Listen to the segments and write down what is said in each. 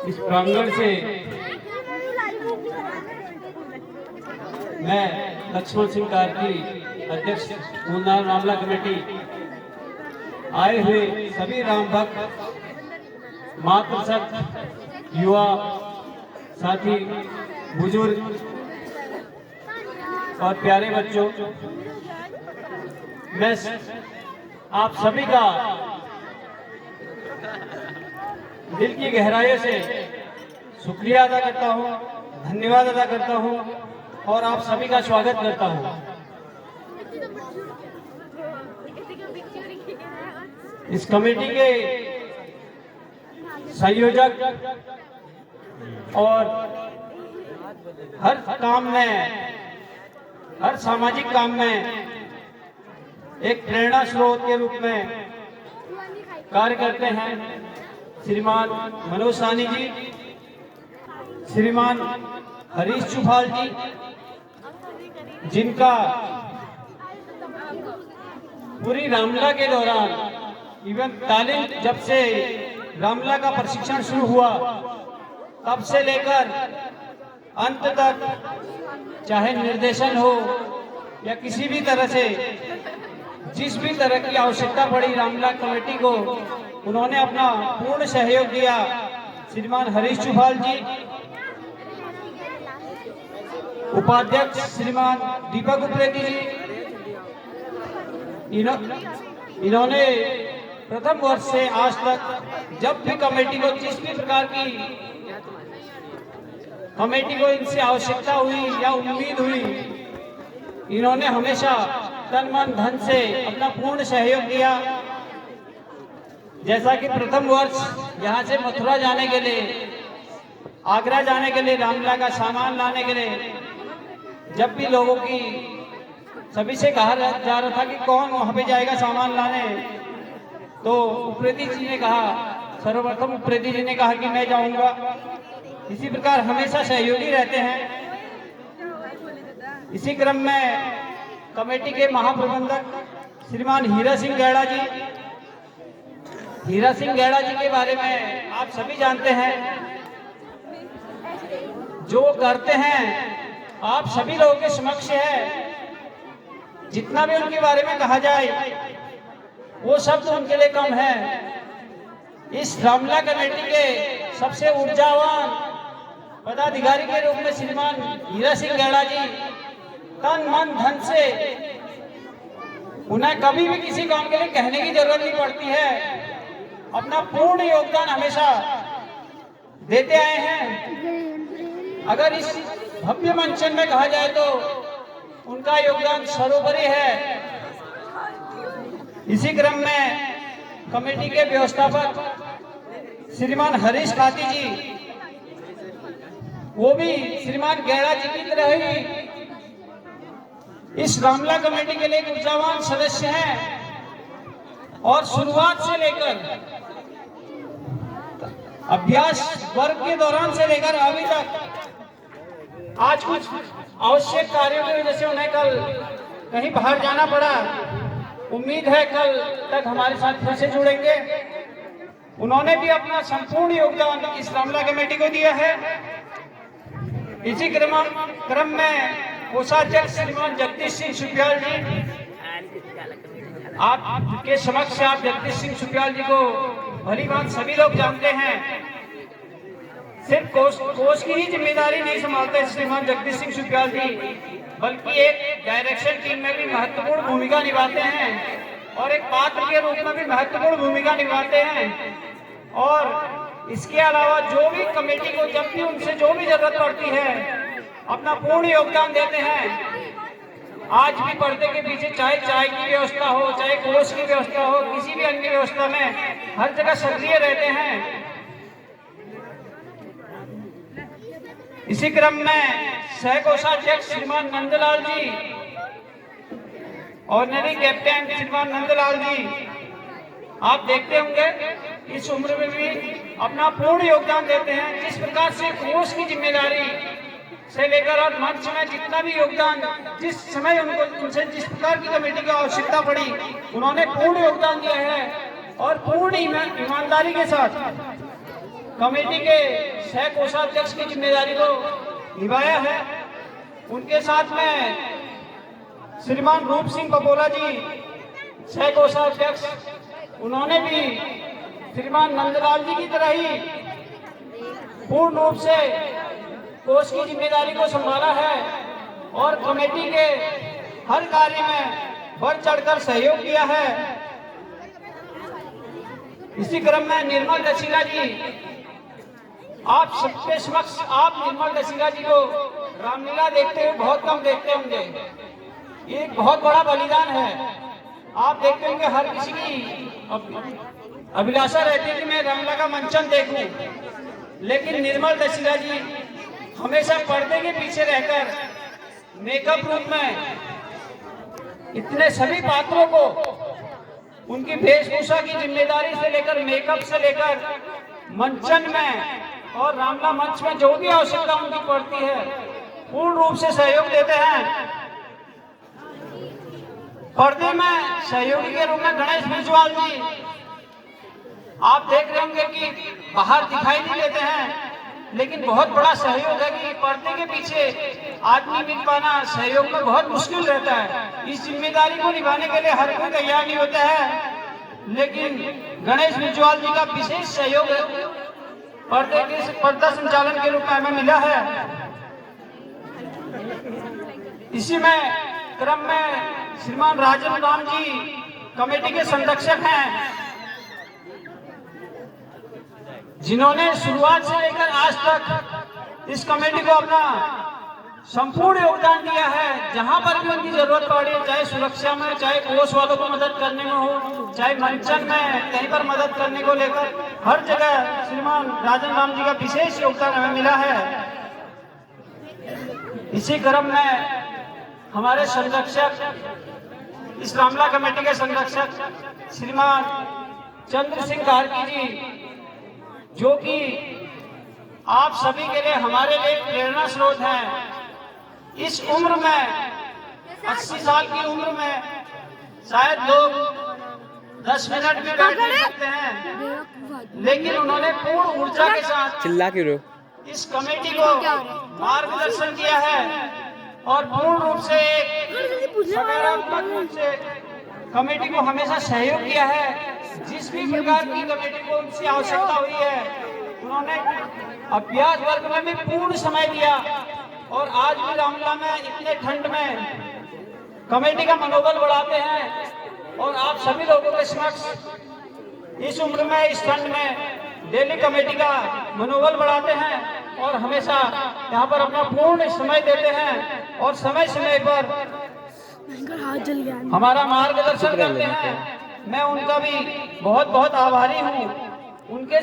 इस प्रांगण से मैं लक्ष्मण सिंह कार्की, अध्यक्ष मूलधार रामला कमेटी, आए हुए सभी राम भक्त, मातृशक्त, युवा साथी, बुजुर्ग और प्यारे बच्चों, मैं आप सभी का दिल की गहराइयों से शुक्रिया अदा करता हूं, धन्यवाद अदा करता हूं और आप सभी का स्वागत करता हूं। इस कमेटी के संयोजक और हर काम में, हर सामाजिक काम में एक प्रेरणा स्रोत के रूप में कार्य करते हैं श्रीमान मनोज साहनी जी, श्रीमान हरीश चुफाल जी, जिनका पूरी रामला के दौरान इवन तालीम, जब से रामला का प्रशिक्षण शुरू हुआ तब से लेकर अंत तक, चाहे निर्देशन हो या किसी भी तरह से जिस भी तरह की आवश्यकता पड़ी रामला कमेटी को, उन्होंने अपना पूर्ण सहयोग दिया। श्रीमान हरीश चुफाल जी, उपाध्यक्ष श्रीमान दीपक उप्रेती जी, इन्होंने प्रथम वर्ष से आज तक जब भी कमेटी को जिस भी प्रकार की कमेटी को इनसे आवश्यकता हुई या उम्मीद हुई, इन्होंने हमेशा तन मन धन से अपना पूर्ण सहयोग दिया। जैसा कि प्रथम वर्ष यहाँ से मथुरा जाने के लिए, आगरा जाने के लिए, रामला का सामान लाने के लिए, जब भी लोगों की सभी से कहा जा रहा था कि कौन वहाँ पे जाएगा सामान लाने, तो उप्रेती जी ने कहा, सर्वप्रथम उप्रेती जी ने कहा कि मैं जाऊंगा। इसी प्रकार हमेशा सहयोगी रहते हैं। इसी क्रम में कमेटी के महाप्रबंधक श्रीमान हीरा सिंह गैड़ा जी, हीरा सिंह गैड़ा जी के बारे में आप सभी जानते हैं। जो करते हैं आप सभी लोगों के समक्ष है। जितना भी उनके बारे में कहा जाए वो शब्द उनके लिए कम है। इस रामला कमेटी के सबसे ऊर्जावान पदाधिकारी के रूप में श्रीमान हीरा सिंह गैड़ा जी तन मन धन से, उन्हें कभी भी किसी काम के लिए कहने की जरूरत नहीं पड़ती है, अपना पूर्ण योगदान हमेशा देते आए हैं। अगर इस भव्य मंचन में कहा जाए तो उनका योगदान सर्वोपरि है। इसी क्रम में कमेटी के व्यवस्थापक श्रीमान हरीश काती जी, वो भी श्रीमान गैड़ा जी की तरह ही इस रामला कमेटी के लिए एक ऊर्जावान सदस्य हैं और शुरुआत से लेकर अभ्यास वर्ग के दौरान से लेकर अभी तक, आज कुछ आवश्यक कार्यों की वजह से उन्हें कल कहीं बाहर जाना पड़ा, उम्मीद है कल तक हमारे साथ फिर से जुड़ेंगे। उन्होंने भी अपना संपूर्ण योगदान इस रामला कमेटी को दिया है। इसी क्रम में कोषाध्यक्ष श्रीमान जगदीश सिंह सुपियाल जी, आपके समक्ष आप जगदीश सिंह सुपियाल जी को भली बात सभी लोग जानते हैं। सिर्फ कोष की ही जिम्मेदारी नहीं संभालते श्रीमान जगदीश सिंह सुपियाल जी, बल्कि एक डायरेक्शन टीम में भी महत्वपूर्ण भूमिका निभाते हैं और एक पात्र के रूप में भी महत्वपूर्ण भूमिका निभाते हैं। और इसके अलावा जो भी कमेटी को जब भी उनसे जो भी जरूरत पड़ती है अपना पूर्ण योगदान देते हैं। आज भी पर्दे के पीछे चाहे चाय की व्यवस्था हो, चाहे कोष की व्यवस्था हो, किसी भी अन्य व्यवस्था में हर जगह सक्रिय रहते हैं। इसी क्रम में सह कोषाध्यक्ष श्रीमान नंदलाल जी, ऑनरी कैप्टन श्रीमान नंदलाल जी, आप देखते होंगे इस उम्र में भी अपना पूर्ण योगदान देते हैं। जिस प्रकार से कोष की जिम्मेदारी से लेकर और मंच में जितना भी योगदान, जिस समय उनसे जिस प्रकार की कमेटी की आवश्यकता पड़ी, उन्होंने पूर्ण योगदान दिया है और पूर्ण ईमानदारी के साथ कमेटी के सह कोषाध्यक्ष की जिम्मेदारी को निभाया है। उनके साथ में श्रीमान रूप सिंह बबोला जी सह कोषाध्यक्ष, उन्होंने भी श्रीमान नंदलाल जी की तरह ही पूर्ण रूप से कोष की जिम्मेदारी को संभाला है और कमेटी के हर कार्य में बढ़ चढ़कर सहयोग किया है। इसी क्रम में निर्मल दशीला जी, आप सबके समक्ष आप निर्मल दशीला जी को रामलीला देखते हुए बहुत कम देखते होंगे। ये एक बहुत बड़ा बलिदान है। आप देखते होंगे हर किसी की अभिलाषा रहती है कि मैं रामलीला का मंचन देखूं, लेकिन निर्मल दशीला जी हमेशा पर्दे के पीछे रहकर मेकअप रूम में इतने सभी पात्रों को उनकी वेशभूषा की जिम्मेदारी से लेकर मेकअप से लेकर मंचन में और रामलीला मंच में जो भी आवश्यकता उनकी पड़ती है पूर्ण रूप से सहयोग देते हैं। पर्दे में सहयोगी के रूप में गणेश बिजवाल जी, आप देख रहे होंगे कि बाहर दिखाई नहीं देते हैं, लेकिन बहुत बड़ा सहयोग है कि पर्दे के पीछे आदमी मिल पाना सहयोग में बहुत मुश्किल रहता है। इस जिम्मेदारी को निभाने के लिए हर कोई तैयार नहीं होता है, लेकिन गणेश बिजवाल जी का विशेष सहयोग है पर्दा संचालन के रूप में हमें मिला है। इसी में क्रम में श्रीमान राजन राम जी कमेटी के संरक्षक हैं, जिन्होंने शुरुआत से लेकर आज तक इस कमेटी को अपना संपूर्ण योगदान दिया है। जहां पर भी उनकी जरूरत पड़ी, चाहे सुरक्षा में, चाहे कोष वालों को मदद करने में हो, चाहे मंचन में कहीं पर मदद करने को लेकर, हर जगह श्रीमान राजन राम जी का विशेष योगदान हमें मिला है। इसी क्रम में हमारे संरक्षक, इस रामलीला कमेटी के संरक्षक श्रीमान चंद्र सिंह कार्की जी, जो कि आप सभी के लिए हमारे लिए प्रेरणा स्रोत हैं। इस उम्र में 80 साल की उम्र में शायद लोग 10 मिनट में बैठ नहीं सकते हैं, लेकिन उन्होंने पूर्ण ऊर्जा के साथ चिल्ला के रो इस कमेटी को मार्गदर्शन किया है और पूर्ण रूप से सकारात्मक रूप से कमेटी को हमेशा सहयोग किया है। जिस भी प्रकार की कमेटी को उनसे आवश्यकता हुई है, उन्होंने अभ्यास वर्ग में भी पूर्ण समय दिया और आज भी रामलीला में इतने ठंड में कमेटी का मनोबल बढ़ाते हैं और आप सभी लोगों के समक्ष इस उम्र में, इस ठंड में डेली कमेटी का मनोबल बढ़ाते हैं और हमेशा यहाँ पर अपना पूर्ण समय देते हैं और समय समय पर हमारा मार्गदर्शन करते हैं। मैं उनका भी बहुत बहुत आभारी हूँ। उनके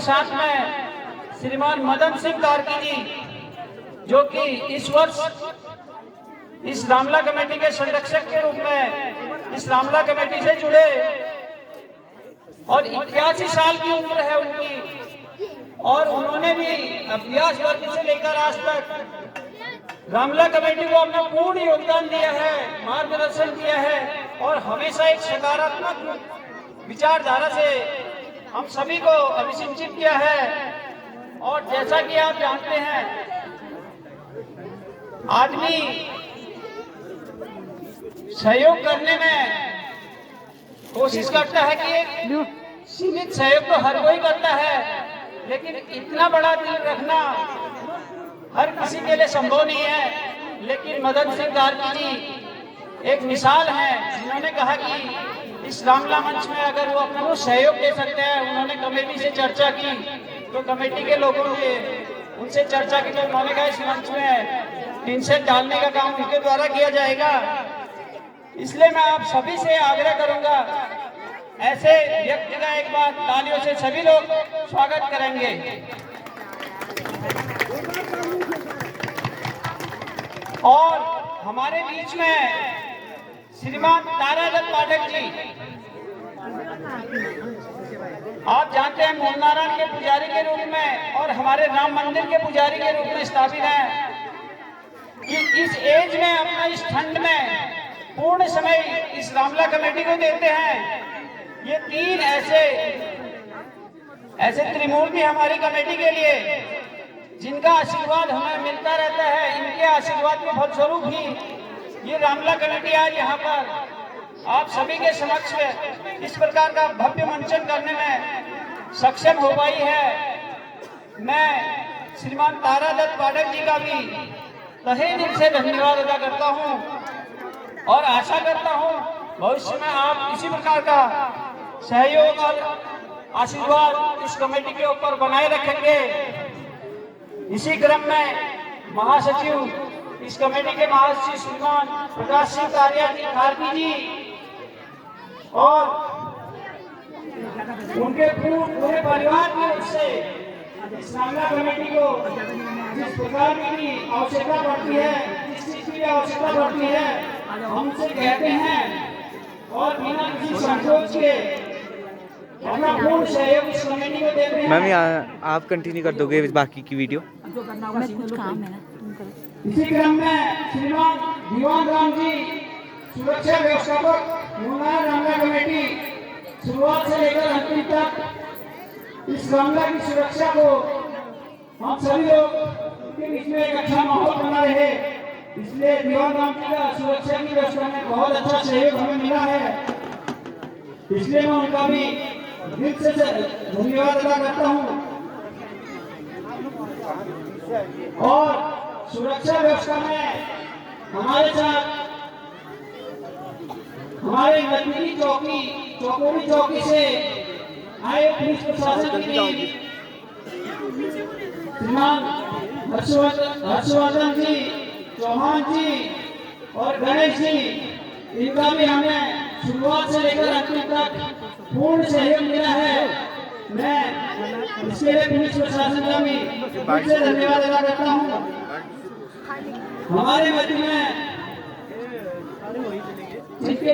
साथ में श्रीमान मदन सिंह कार्की जी, जो कि इस वर्ष इस रामलीला कमेटी के संरक्षक के रूप में इस रामलीला कमेटी से जुड़े और 81 साल की उम्र है उनकी, और उन्होंने भी अभ्यास वर्ग से लेकर आज तक रामलीला कमेटी को अपना पूर्ण योगदान दिया है, मार्गदर्शन किया है और हमेशा एक सकारात्मक विचारधारा से हम सभी को अभिसिंचित किया है। और जैसा कि आप जानते हैं, आदमी सहयोग करने में कोशिश करता है कि एक सीमित सहयोग तो हर कोई करता है, लेकिन इतना बड़ा दिल रखना हर किसी के लिए संभव नहीं है। लेकिन मदन सिंह कार्की जी एक मिसाल है, जिन्होंने कहा कि इस रामलीला मंच में अगर वो अपना वो सहयोग दे सकते हैं। उन्होंने कमेटी से चर्चा की तो कमेटी के लोगों ने उनसे चर्चा की तो उन्होंने कहा इस मंच में टीन सेट डालने का काम उनके द्वारा किया जाएगा। इसलिए मैं आप सभी से आग्रह करूंगा, ऐसे व्यक्ति का एक बार तालियों से सभी लोग स्वागत करेंगे। और हमारे बीच में श्रीमान तारादत्त पाठक जी, आप जानते हैं मूल नारायण के पुजारी के रूप में और हमारे राम मंदिर के पुजारी के रूप में स्थापित हैं कि इस एज में अपना इस ठंड में पूर्ण समय इस रामलीला कमेटी को देते हैं। ये तीन ऐसे त्रिमूर्ति हमारी कमेटी के लिए जिनका आशीर्वाद हमें मिलता रहता है, इनके आशीर्वाद के फलस्वरूप ही ये रामला कमेटी आज यहाँ पर आप सभी के समक्ष इस प्रकार का भव्य मंचन करने में सक्षम हो पाई है। मैं श्रीमान तारादत्त पाठक जी का भी तहे दिल से धन्यवाद अदा करता हूँ और आशा करता हूँ भविष्य में आप इसी प्रकार का सहयोग और आशीर्वाद इस कमेटी के ऊपर बनाए रखेंगे। इसी क्रम में महासचिव इस कमेटी के महासचिव श्रीमान प्रकाश सिंह कार्की जी और उनके पूरे परिवार की ओर से इस रामला कमेटी को जिस प्रकार की आवश्यकता पड़ती है, जिस चीज की आवश्यकता पड़ती है, हमसे कहते हैं और बिना किसी संकोच के अपना पूर्ण सहयोग इस कमेटी को देते हैं। मैम आप कंटिन्यू कर दोगे बाकी की वीडियो? कुछ काम है ना, तुम करो। इसी क्रम में श्रीमान दीवान राम जी सुरक्षा व्यवस्थापक मुन्नार रामला कमेटी शुरुआत से लेकर अंतिम तक इस रामला की सुरक्षा को हम सभी लोग के बीच में एक अच्छा माहौल बना रहे, इसलिए दीवान राम जी का सुरक्षा की व्यवस्था में बहुत अच्छा सहयोग हमें मिला है। इसलिए मैं उनका भी दिल से धन्यवाद अदा करता हूँ। और सुरक्षा व्यवस्था में हमारे साथ हमारे नजदीकी चौकोरी चौकी से आए पुलिस प्रशासन की टीम श्रीमान हर्षवर्धन जी, चौहान जी और गणेश जी, इनका भी हमें शुरुआत से लेकर अंतिम तक पूर्ण सहयोग मिला है। मैं इसके लिए पुलिस प्रशासन का भी दिल से धन्यवाद अदा करता हूँ। हमारे मध्य में जिनके